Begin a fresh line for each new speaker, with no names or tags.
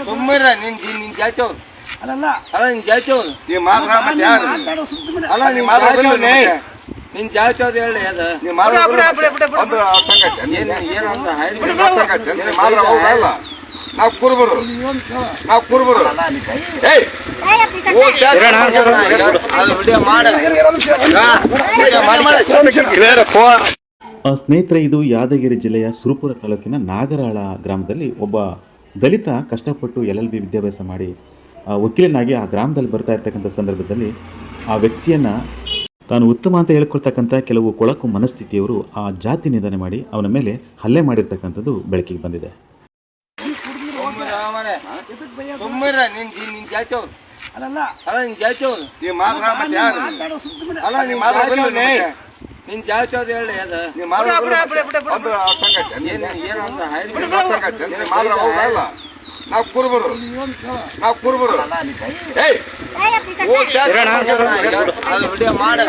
ಸುಮ್ಮನೆ ನಿನ್ ಜಾಚೋ
ಅಲ್ಲ
ಅಲ್ಲ ನಿನ್ ಜಾಚೋ
ನೀ ಮಾತ್ರ ಮತ್ತೆ ಯಾರು
ಅಲ್ಲ ನಿನ್
ಮಾತ್ರ
ಜಾಚೋನೆ ನಿನ್ ಜಾಚೋದ್ ಹೇಳಿ ಅದ
ನೀ ಮಾತ್ರ ಅಂದ್ರೆ ಅರ್ಥಂಗತ್ತೆ
ಏನಂತ
ನೀ ಮಾತ್ರ ಹೌದಲ್ಲ ನಾವು ಕುರುಬರು ಏಯ್
ವಿಡಿಯೋ ಮಾಡ
ಸ್ನೇಹಿತರೆ, ಇದು ಯಾದಗಿರಿ ಜಿಲ್ಲೆಯ ಸುರಪುರ ತಾಲೂಕಿನ ನಾಗರಾಳ ಗ್ರಾಮದಲ್ಲಿ ಒಬ್ಬ ದಲಿತ ಕಷ್ಟಪಟ್ಟು LLB ವಿದ್ಯಾಭ್ಯಾಸ ಮಾಡಿ ವಕೀಲನಾಗಿ ಆ ಗ್ರಾಮದಲ್ಲಿ ಬರ್ತಾ ಇರ್ತಕ್ಕಂಥ ಸಂದರ್ಭದಲ್ಲಿ ಆ ವ್ಯಕ್ತಿಯನ್ನು ತಾನು ಉತ್ತಮ ಅಂತ ಹೇಳ್ಕೊಳ್ತಕ್ಕಂಥ ಕೆಲವು ಕೊಳಕು ಮನಸ್ಥಿತಿಯವರು ಆ ಜಾತಿ ನಿಂದನೆ ಮಾಡಿ ಅವನ ಮೇಲೆ ಹಲ್ಲೆ ಮಾಡಿರ್ತಕ್ಕಂಥದ್ದು ಬೆಳಕಿಗೆ ಬಂದಿದೆ.
ಸುಮ್ಮನೆ ನಿನ್ ಜಾಚೋ
ಅಲ್ಲ
ಅಲ್ಲ ನಿನ್ ಜಾಚೋ
ನೀ ಮಾತ್ರ ಮತ್ತೆ ಯಾರು
ಅಲ್ಲ ನಿನ್ ಜಾಚೋನೆ ನಿನ್ ಜಾಚೋದ್ ಹೇಳಿ ಅದ
ನೀ ಮಾತ್ರ ಅಂದ್ರೆ ಅರ್ಥಂಗತ್ತೆ ನೀ ಮಾತ್ರ ಹೌದಲ್ಲ ನಾವು ಕುರುಬರು ಏಯ್
ವಿಡಿಯೋ ಮಾಡ